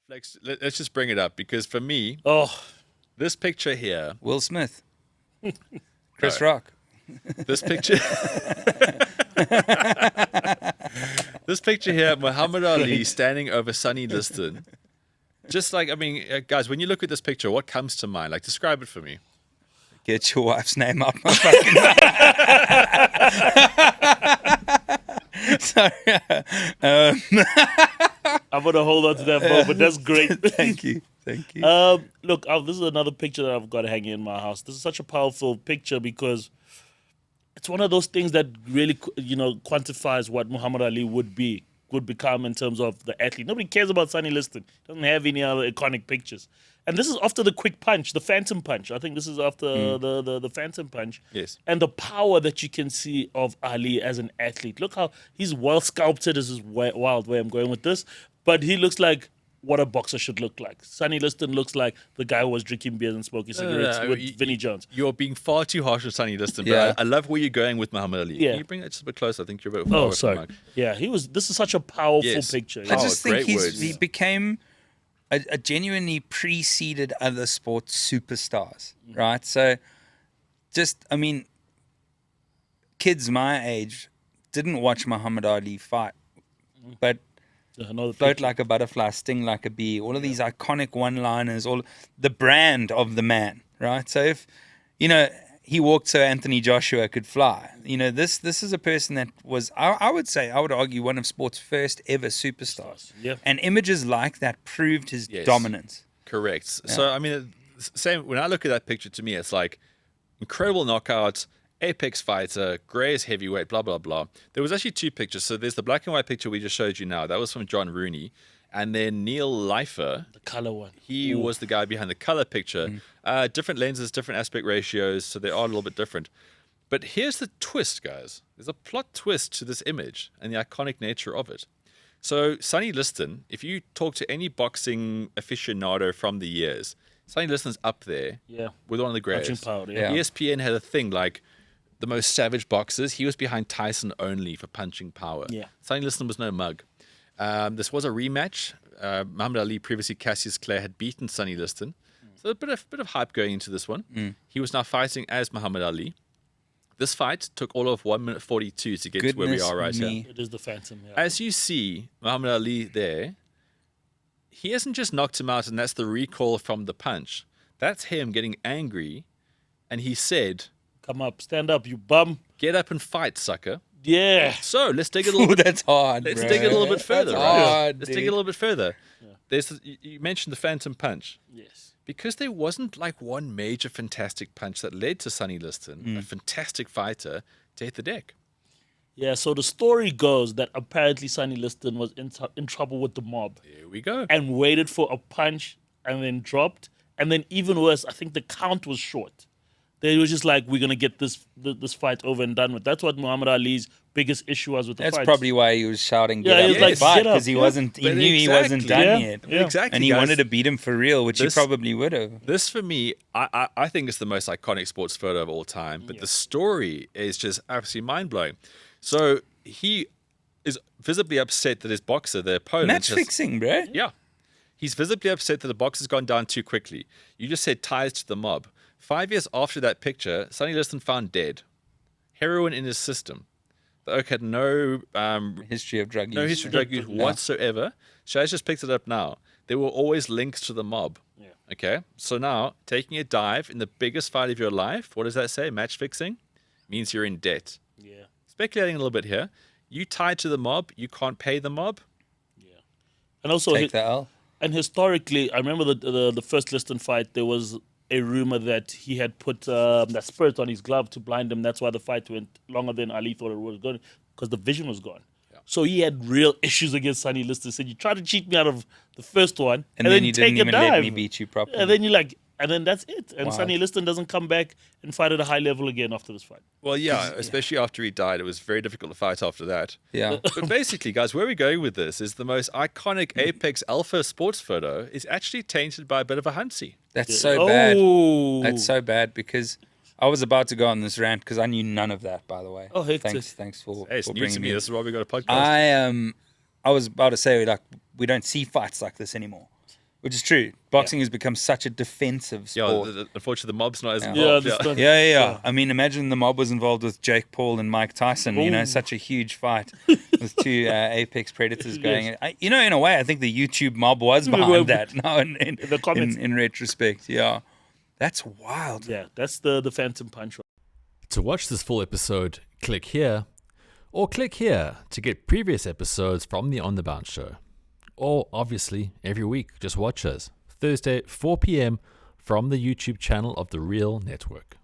Flex, let's just bring it up because for me, Oh, this picture here, Will Smith, Chris No. Rock. this picture, this picture here, Muhammad Ali standing over Sonny Liston. Just like, I mean, guys, when you look at this picture, what comes to mind? Like, describe it for me. Get your wife's name out my fucking Sorry. I'm gonna hold on to that moment. That's great. Thank you. Thank you. Look, this is another picture that I've got hanging in my house. This is such a powerful picture because it's one of those things that really, quantifies what Muhammad Ali would become in terms of the athlete. Nobody cares about Sonny Liston. Doesn't have any other iconic pictures. And this is after the quick punch, the phantom punch. I think this is after the phantom punch. Yes. And the power that you can see of Ali as an athlete. Look how he's well sculpted. This is wild where I'm going with this. But he looks like what a boxer should look like. Sonny Liston looks like the guy who was drinking beers and smoking cigarettes with Vinnie Jones. You're being far too harsh with Sonny Liston, but Yeah. I love where you're going with Muhammad Ali. Yeah. Can you bring it just a bit closer? I think you're a bit far Oh, away from sorry. the mic. Yeah, this is such a powerful Yes. picture. I Oh, just think great words. he became a genuinely preceded other sports superstars, right? So, I mean, kids my age didn't watch Muhammad Ali fight, but Another float picture. like a butterfly, sting like a bee. All of these iconic one-liners, all the brand of the man, right? So if he walked so Anthony Joshua could fly. This is a person that was, I would argue, one of sport's first ever superstars. Yeah. And images like that proved his Yes. dominance. Correct. So, I mean, same. When I look at that picture, to me, it's like incredible knockout, apex fighter, grey as heavyweight, blah, blah, blah. There was actually two pictures. So there's the black and white picture we just showed you now. That was from John Rooney. And then Neil Leifer, The color one. he was the guy behind the color picture. Different lenses, different aspect ratios, so they are a little bit different. But here's the twist, guys. There's a plot twist to this image and the iconic nature of it. So Sonny Liston, if you talk to any boxing aficionado from the years, Sonny Liston's up there Yeah. with one of the Punching greatest. power. Yeah. Yeah. ESPN had a thing like the most savage boxers. He was behind Tyson only for punching power. Yeah. Sonny Liston was no mug. This was a rematch. Muhammad Ali, previously Cassius Clay, had beaten Sonny Liston. So a bit of hype going into this one. He was now fighting as Muhammad Ali. This fight took all of 1 minute 42 to get to where we Goodness are right me. here. It is the phantom. Yeah. As you see Muhammad Ali there, he hasn't just knocked him out and that's the recall from the punch. That's him getting angry. And he said, Come up, stand up, you bum. get up and fight, sucker. Yeah. So let's dig it a little Ooh, bit. that's hard. Let's bro. dig it a little bit further, That's right? hard, Let's dude. dig it a little bit further. You mentioned the phantom punch. Yes. Because there wasn't like one major fantastic punch that led to Sonny Liston, a fantastic fighter, to hit the deck. Yeah, so the story goes that apparently Sonny Liston was in trouble with the mob Here we go. and waited for a punch and then dropped. And then even worse, I think the count was short. They were just like, we're going to get this fight over and done with. That's what Muhammad Ali's biggest issue was with the That's fight. probably why he was shouting, Yeah, "Get he up was and like, fight," "Get up." because he Yeah. wasn't. He But knew he wasn't done Yeah. yet, Yeah. Exactly. and he guys. wanted to beat him for real, which This- he probably would have. This for me, I think it's the most iconic sports photo of all time. But the story is just absolutely mind blowing. So he is visibly upset that his boxer, the opponent, Match has- fixing, bro. Yeah. He's visibly upset that the box has gone down too quickly. You just said ties to the mob. 5 years after that picture, Sonny Liston found dead. Heroin in his system. The oak had no History of drug use. no history of drug use whatsoever. Shaz just picked it up now. There were always links to the mob. Yeah. Okay? So now, taking a dive in the biggest fight of your life, what does that say? Match fixing? Means you're in debt. Yeah. Speculating a little bit here. You tied to the mob, you can't pay the mob. And also, Take the L. and historically, I remember the first Liston fight, there was a rumor that he had put that spirit on his glove to blind him. That's why the fight went longer than Ali thought it was going, because the vision was gone. So he had real issues against Sonny Liston. Said, you tried to cheat me out of the first one, And then you take didn't a even dive. let me beat you properly. And then you're like, and then that's it. And Wow. Sonny Liston doesn't come back and fight at a high level again after this fight. Well, yeah, especially after he died. It was very difficult to fight after that. Yeah. But basically, guys, where we're going with this is the most iconic Apex Alpha sports photo is actually tainted by a bit of a Huntsy. That's so bad. Oh. That's so bad because I was about to go on this rant because I knew none of that, by the way. Oh, hectic. Thanks for, Hey, it's for new to bringing me. me. This is why we got a podcast. I was about to say, like, we don't see fights like this anymore. Which is true. Boxing has become such a defensive Yeah, sport. unfortunately, the mob's not as Yeah. involved. this one- Yeah. I mean, imagine the mob was involved with Jake Paul and Mike Tyson. You know, Ooh. such a huge fight with two apex predators going. You know, in a way, I think the YouTube mob was behind that. Now, in the comments. in retrospect, yeah, that's wild. Yeah, that's the Phantom Punch. To watch this full episode, click here, or click here to get previous episodes from the On The Bounce Show. Or, obviously, every week, just watch us. Thursday, 4 p.m. from the YouTube channel of The Real Network.